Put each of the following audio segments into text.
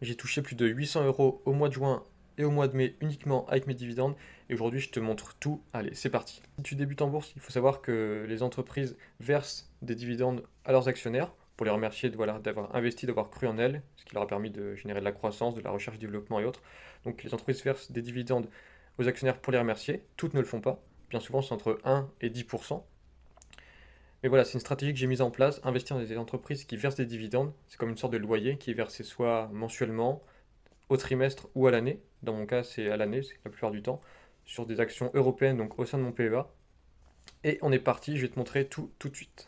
J'ai touché plus de 800 euros au mois de juin et au mois de mai uniquement avec mes dividendes. Et aujourd'hui, je te montre tout. Allez, c'est parti. Si tu débutes en bourse, il faut savoir que les entreprises versent des dividendes à leurs actionnaires pour les remercier voilà, d'avoir investi, d'avoir cru en elles, ce qui leur a permis de générer de la croissance, de la recherche, du développement et autres. Donc les entreprises versent des dividendes aux actionnaires pour les remercier. Toutes ne le font pas. Bien souvent, c'est entre 1 et 10%. Mais voilà, c'est une stratégie que j'ai mise en place. Investir dans des entreprises qui versent des dividendes, c'est comme une sorte de loyer qui est versé soit mensuellement, au trimestre ou à l'année. Dans mon cas, c'est à l'année, c'est la plupart du temps, sur des actions européennes, donc au sein de mon PEA. Et on est parti, je vais te montrer tout de suite.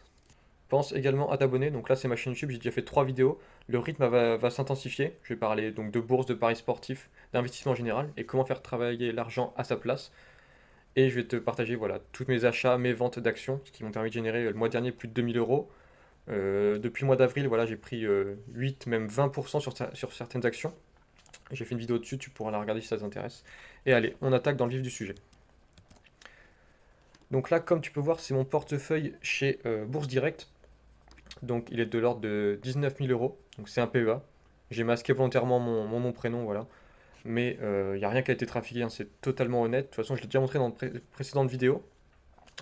Pense également à t'abonner, donc là c'est ma chaîne YouTube, j'ai déjà fait 3 vidéos. Le rythme va s'intensifier, je vais parler donc de bourse, de paris sportifs, d'investissement en général, et comment faire travailler l'argent à sa place. Et je vais te partager voilà, tous mes achats, mes ventes d'actions, ce qui m'ont permis de générer le mois dernier plus de 2000 euros. Depuis le mois d'avril, voilà, j'ai pris 8, même 20% sur certaines actions. J'ai fait une vidéo dessus, tu pourras la regarder si ça t'intéresse. Et allez, on attaque dans le vif du sujet. Donc là, comme tu peux voir, c'est mon portefeuille chez Bourse Direct. Donc il est de l'ordre de 19 000 euros. Donc c'est un PEA. J'ai masqué volontairement mon nom, prénom, voilà. Mais il n'y a rien qui a été trafiqué, hein, c'est totalement honnête. De toute façon, je l'ai déjà montré dans de précédentes vidéos.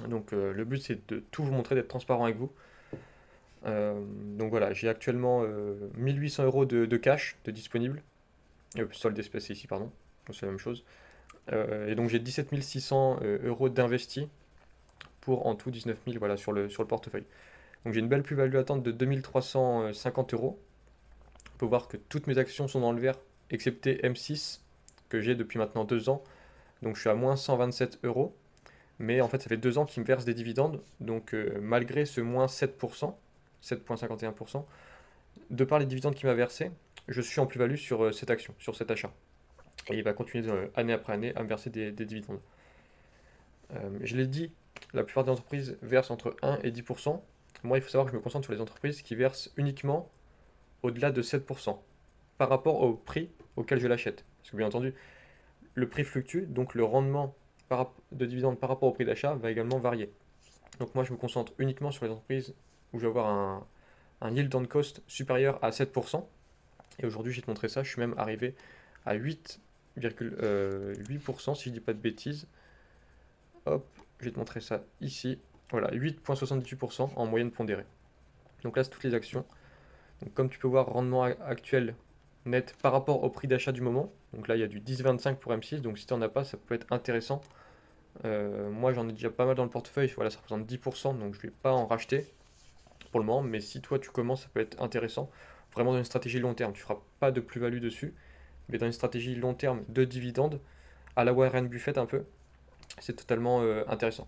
Donc le but, c'est de tout vous montrer, d'être transparent avec vous. Donc voilà, j'ai actuellement 1800 euros de cash de disponible. Solde d'espèces ici, pardon. C'est la même chose. Et donc j'ai 17 600 euros d'investis pour en tout 19 000 voilà, sur le portefeuille. Donc j'ai une belle plus-value attente de 2350 euros. On peut voir que toutes mes actions sont dans le vert, excepté M6, que j'ai depuis maintenant 2 ans. Donc je suis à moins 127 euros. Mais en fait, ça fait 2 ans qu'ils me versent des dividendes. Donc malgré ce moins 7%, 7,51%, de par les dividendes qu'il m'a versés, je suis en plus-value sur cette action, sur cet achat. Et il va continuer année après année à me verser des dividendes. Je l'ai dit, la plupart des entreprises versent entre 1 et 10%. Moi, il faut savoir que je me concentre sur les entreprises qui versent uniquement au-delà de 7% par rapport au prix auquel je l'achète. Parce que bien entendu, le prix fluctue, donc le rendement de dividendes par rapport au prix d'achat va également varier. Donc moi, je me concentre uniquement sur les entreprises où je vais avoir un yield on cost supérieur à 7%. Et aujourd'hui, je vais te montrer ça, je suis même arrivé à 8,8% si je dis pas de bêtises. Hop, je vais te montrer ça ici. Voilà, 8,78% en moyenne pondérée. Donc là, c'est toutes les actions. Donc comme tu peux voir, rendement actuel net par rapport au prix d'achat du moment. Donc là, il y a du 10,25 pour M6. Donc si tu n'en as pas, ça peut être intéressant. Moi, j'en ai déjà pas mal dans le portefeuille. Voilà, ça représente 10%. Donc je ne vais pas en racheter pour le moment. Mais si toi, tu commences, ça peut être intéressant. Vraiment dans une stratégie long terme. Tu ne feras pas de plus-value dessus. Mais dans une stratégie long terme de dividendes, à la Warren Buffett un peu, c'est totalement intéressant.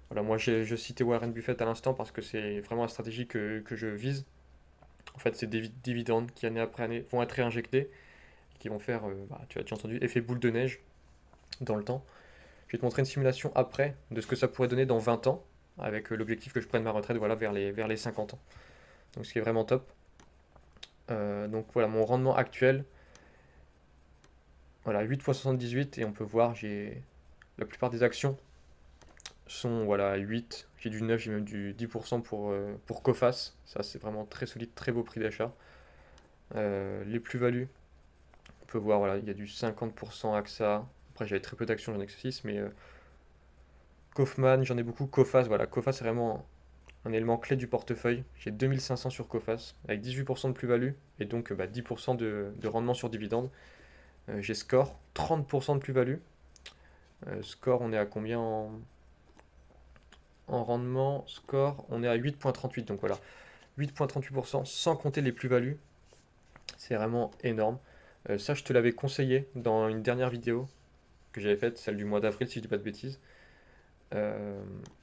Voilà, moi je citais Warren Buffett à l'instant parce que c'est vraiment la stratégie que je vise. En fait, c'est des dividendes qui, année après année, vont être réinjectés, qui vont faire, tu as déjà entendu, effet boule de neige dans le temps. Je vais te montrer une simulation après de ce que ça pourrait donner dans 20 ans, avec l'objectif que je prenne ma retraite voilà, vers les 50 ans. Donc ce qui est vraiment top. Donc voilà, mon rendement actuel, voilà, 8,78 et on peut voir, j'ai la plupart des actions sont voilà, 8, j'ai du 9, j'ai même du 10% pour Coface. Ça, c'est vraiment très solide, très beau prix d'achat. Les plus-values, on peut voir, voilà, il y a du 50% AXA. Après, j'avais très peu d'actions, j'en ai que 6, mais Kaufman, j'en ai beaucoup. Coface, voilà, Coface, c'est vraiment un élément clé du portefeuille. J'ai 2500 sur Coface, avec 18% de plus-value, et donc 10% de rendement sur dividende. J'ai Score, 30% de plus-value. Score, on est à combien en rendement? Score, on est à 8,38, donc voilà. 8,38% sans compter les plus-values. C'est vraiment énorme. Ça, je te l'avais conseillé dans une dernière vidéo que j'avais faite, celle du mois d'avril, si je dis pas de bêtises. De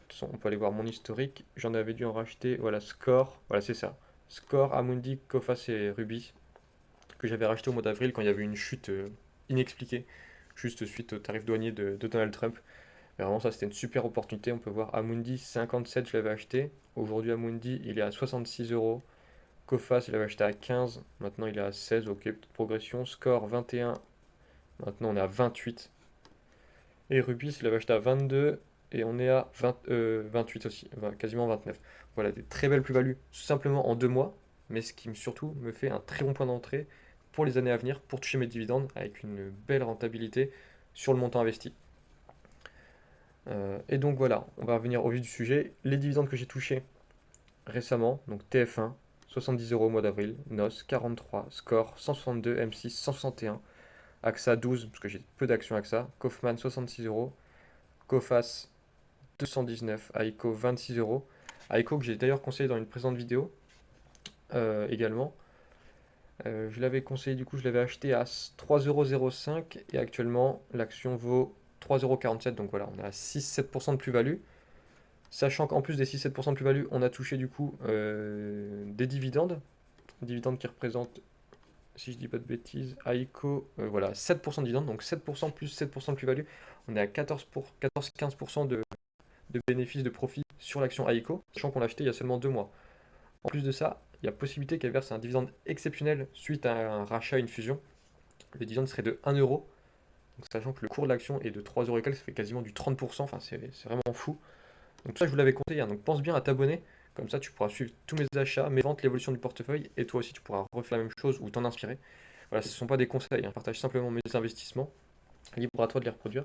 toute façon, on peut aller voir mon historique. J'en avais dû en racheter. Voilà, Score. Voilà, c'est ça. Score, Amundi, Coface et Ruby. Que j'avais racheté au mois d'avril quand il y avait une chute inexpliquée. Juste suite au tarif douanier de Donald Trump. Mais vraiment, ça, c'était une super opportunité. On peut voir Amundi 57, je l'avais acheté. Aujourd'hui, Amundi, il est à 66 euros. Coface, je l'avais acheté à 15. Maintenant, il est à 16. Ok, petite progression. Score 21. Maintenant, on est à 28. Et Rubis, je l'avais acheté à 22. Et on est à 28 aussi. Quasiment 29. Voilà, des très belles plus-values. Simplement en 2 mois. Mais ce qui surtout me fait un très bon point d'entrée. pour les années à venir, pour toucher mes dividendes avec une belle rentabilité sur le montant investi. Et donc voilà, on va revenir au vif du sujet. Les dividendes que j'ai touchés récemment, donc TF1, 70 euros au mois d'avril, NOS 43, Score 162, M6 161, AXA 12, parce que j'ai peu d'actions AXA, Kaufman 66 euros, Coface 219, Aiko 26 euros. Aiko que j'ai d'ailleurs conseillé dans une précédente vidéo également. Je l'avais conseillé, du coup je l'avais acheté à 3,05€ et actuellement l'action vaut 3,47€. Donc voilà, on a 6-7% de plus-value. Sachant qu'en plus des 6-7% de plus-value, on a touché du coup des dividendes. Dividendes qui représentent, si je dis pas de bêtises, Aiko, voilà, 7% de dividendes, donc 7% plus 7% de plus-value. On est à 14-15% de bénéfices, de profit sur l'action Aiko, sachant qu'on l'a acheté il y a seulement 2 mois. En plus de ça, il y a possibilité qu'elle verse un dividende exceptionnel suite à un rachat, une fusion. Le dividende serait de 1€. Donc, sachant que le cours de l'action est de 3€ et quelques, ça fait quasiment du 30%, enfin c'est vraiment fou. Donc tout ça, je vous l'avais conseillé, hein. Donc pense bien à t'abonner, comme ça tu pourras suivre tous mes achats, mes ventes, l'évolution du portefeuille, et toi aussi tu pourras refaire la même chose ou t'en inspirer. Voilà, ce ne sont pas des conseils, hein. Je partage simplement mes investissements, libre à toi de les reproduire.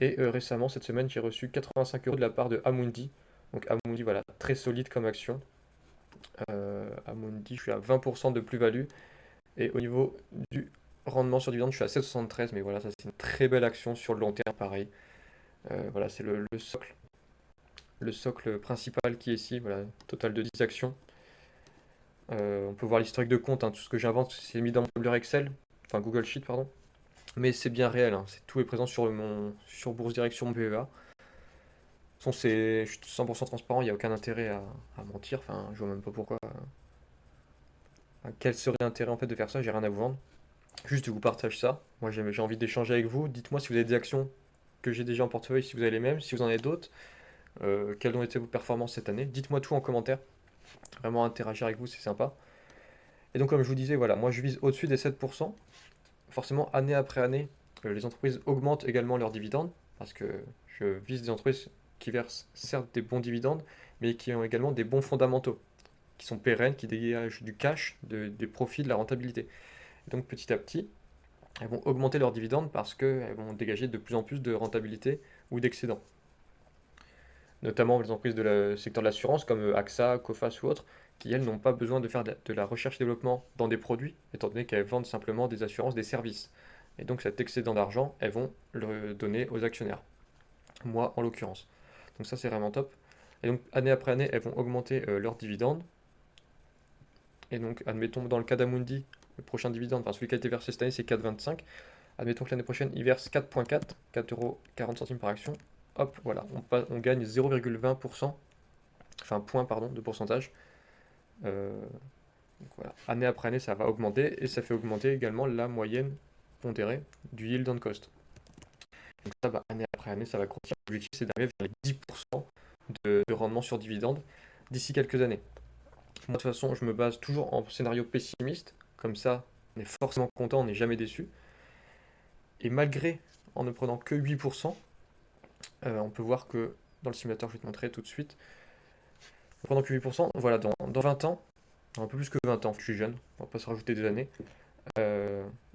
Et récemment, cette semaine, j'ai reçu 85€ de la part de Amundi. Donc Amundi, voilà, très solide comme action. Amundi, je suis à 20% de plus-value. Et au niveau du rendement sur dividende, je suis à 7,73. Mais voilà, ça c'est une très belle action sur le long terme, pareil. Voilà, c'est le socle principal qui est ici. Voilà, total de 10 actions. On peut voir l'historique de compte, hein. Tout ce que j'invente, c'est mis dans mon tableur Excel, enfin Google Sheet, pardon. Mais c'est bien réel, hein. Tout est présent sur Bourse Direct, sur mon PEA. De toute façon, je suis 100% transparent, il n'y a aucun intérêt à mentir. Enfin, je vois même pas pourquoi. Quel serait l'intérêt en fait de faire ça? J'ai rien à vous vendre. Juste, je vous partage ça. Moi, j'ai envie d'échanger avec vous. Dites-moi si vous avez des actions que j'ai déjà en portefeuille, si vous avez les mêmes, si vous en avez d'autres. Quelles ont été vos performances cette année? Dites-moi tout en commentaire. Vraiment interagir avec vous, c'est sympa. Et donc, comme je vous disais, voilà, moi je vise au-dessus des 7%. Forcément, année après année, les entreprises augmentent également leurs dividendes, parce que je vise des entreprises qui versent certes des bons dividendes, mais qui ont également des bons fondamentaux, qui sont pérennes, qui dégagent du cash, des profits, de la rentabilité. Et donc petit à petit, elles vont augmenter leurs dividendes parce qu'elles vont dégager de plus en plus de rentabilité ou d'excédent. Notamment les entreprises du secteur de l'assurance comme AXA, Coface ou autres, qui elles n'ont pas besoin de faire de la recherche et développement dans des produits, étant donné qu'elles vendent simplement des assurances, des services. Et donc cet excédent d'argent, elles vont le donner aux actionnaires. Moi en l'occurrence. Donc ça c'est vraiment top. Et donc année après année, elles vont augmenter leurs dividendes. Et donc admettons dans le cas d'Amundi, le prochain dividende, enfin celui qui a été versé cette année c'est 4,25. Admettons que l'année prochaine il verse 4,4, 4,40€ par action. Hop, voilà, on gagne 0,20%, enfin point pardon, de pourcentage. Donc voilà, année après année ça va augmenter et ça fait augmenter également la moyenne pondérée du yield on cost. Donc ça, année après année, ça va grossir. L'objectif, c'est d'arriver vers les 10% de rendement sur dividende d'ici quelques années. Moi, de toute façon, je me base toujours en scénario pessimiste. Comme ça, on est forcément content, on n'est jamais déçu. Et malgré, en ne prenant que 8%, on peut voir que dans le simulateur, je vais te montrer tout de suite, en prenant que 8%, voilà, dans 20 ans, un peu plus que 20 ans, je suis jeune, on va pas se rajouter des années,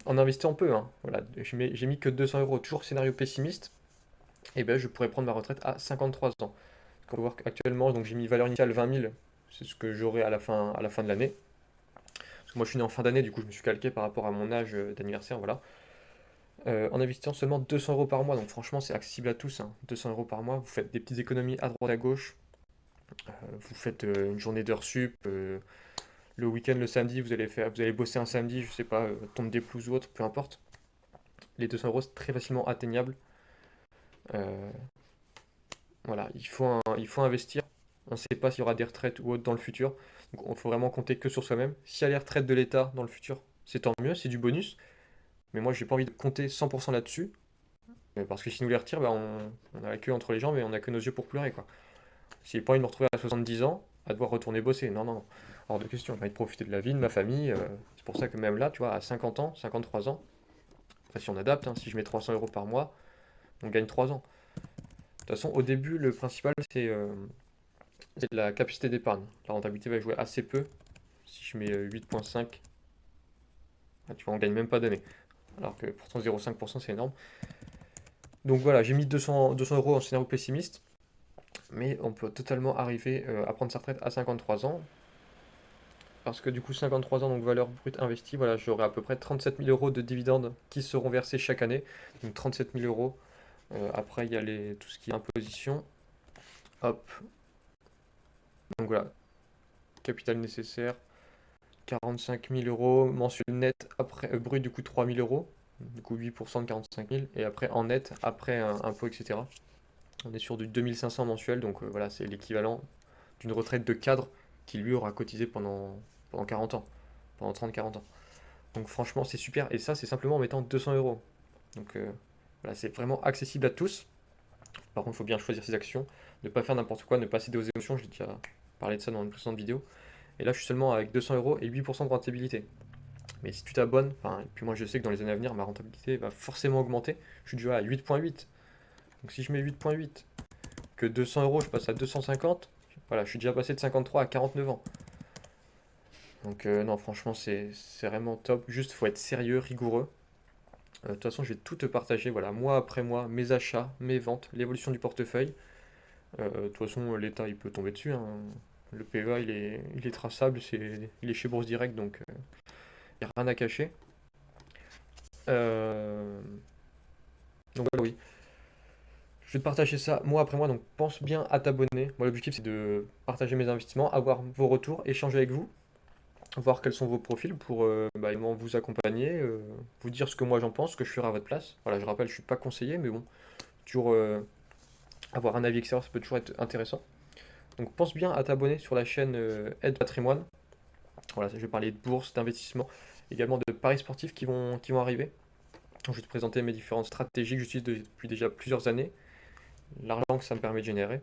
en investissant peu, hein, voilà, j'ai mis que 200€, toujours scénario pessimiste, et ben je pourrais prendre ma retraite à 53 ans. On peut voir qu'actuellement, donc j'ai mis valeur initiale 20 000, c'est ce que j'aurai à la fin de l'année. Parce que moi je suis né en fin d'année, du coup je me suis calqué par rapport à mon âge d'anniversaire, voilà. En investissant seulement 200€ par mois, donc franchement c'est accessible à tous, hein. 200€ par mois, vous faites des petites économies à droite à gauche, vous faites une journée d'heures sup, le week-end, le samedi, vous allez bosser un samedi, je sais pas, tombe des pelouses ou autre, peu importe. Les 200€ c'est très facilement atteignable. Euh, voilà, il faut investir. On ne sait pas s'il y aura des retraites ou autre dans le futur. Donc il faut vraiment compter que sur soi-même. S'il y a les retraites de l'État dans le futur, c'est tant mieux, c'est du bonus. Mais moi, j'ai pas envie de compter 100% là-dessus. Parce que si nous les retire, on a la queue entre les jambes et on a que nos yeux pour pleurer, quoi. Si j'ai pas envie de me retrouver à 70 ans, à devoir retourner bosser. Non, non, non. Hors de question. J'ai envie de profiter de la vie, de ma famille. C'est pour ça que même là, tu vois, à 50 ans, 53 ans, enfin, si on adapte, hein, si je mets 300€ par mois, on gagne 3 ans. De toute façon, au début, le principal, c'est la capacité d'épargne. La rentabilité va jouer assez peu. Si je mets 8,5, Ah, tu vois, on gagne même pas d'année. Alors que pourtant 0,5% c'est énorme. Donc voilà, j'ai mis 200 euros en scénario pessimiste. Mais on peut totalement arriver à prendre sa retraite à 53 ans. Parce que du coup, 53 ans, donc valeur brute investie, voilà, j'aurai à peu près 37 000 euros de dividendes qui seront versés chaque année. Donc 37 000 euros. Après, il y a tout ce qui est imposition. Hop. Donc voilà, capital nécessaire, 45 000 euros. Mensuel net, après, brut, du coup, 3 000 euros. Du coup, 8% de 45 000. Et après, en net, après impôt, etc. On est sur du 2500 mensuel. Donc voilà, c'est l'équivalent d'une retraite de cadre qui lui aura cotisé pendant 40 ans. Pendant 30-40 ans. Donc franchement, c'est super. Et ça, c'est simplement en mettant 200 euros. Donc voilà, c'est vraiment accessible à tous. Par contre, il faut bien choisir ses actions, ne pas faire n'importe quoi, ne pas céder aux émotions. J'ai déjà parlé de ça dans une précédente vidéo. Et là, je suis seulement avec 200 euros et 8% de rentabilité. Mais si tu t'abonnes, enfin, et puis moi je sais que dans les années à venir, ma rentabilité va forcément augmenter. Je suis déjà à 8,8. Donc si je mets 8,8, que 200 euros, je passe à 250, voilà, je suis déjà passé de 53 à 49 ans. Donc non, franchement, c'est vraiment top. Juste, faut être sérieux, rigoureux. De toute façon, je vais tout te partager, voilà, mois après mois, mes achats, mes ventes, l'évolution du portefeuille. De toute façon, l'État, il peut tomber dessus, hein. Le PEA, il est traçable, il est chez Bourse Direct, donc il n'y a rien à cacher. Euh, donc voilà, oui. Je vais te partager ça mois après mois, donc pense bien à t'abonner. Moi, l'objectif, c'est de partager mes investissements, avoir vos retours, échanger avec vous, voir quels sont vos profils pour également vous accompagner, vous dire ce que moi j'en pense, ce que je ferai à votre place. Voilà, je rappelle, je suis pas conseiller, mais bon, toujours avoir un avis extérieur, ça peut toujours être intéressant. Donc pense bien à t'abonner sur la chaîne Aide Patrimoine. Voilà, je vais parler de bourse, d'investissement, également de paris sportifs qui vont arriver. Donc, je vais te présenter mes différentes stratégies que j'utilise depuis déjà plusieurs années, l'argent que ça me permet de générer,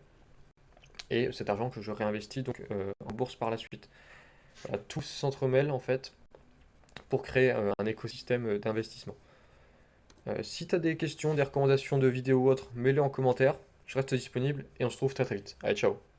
et cet argent que je réinvestis donc en bourse par la suite. Voilà, tout s'entremêle en fait pour créer un écosystème d'investissement. Si tu as des questions, des recommandations de vidéos ou autres, mets-les en commentaire. Je reste disponible et on se retrouve très très vite. Allez, ciao!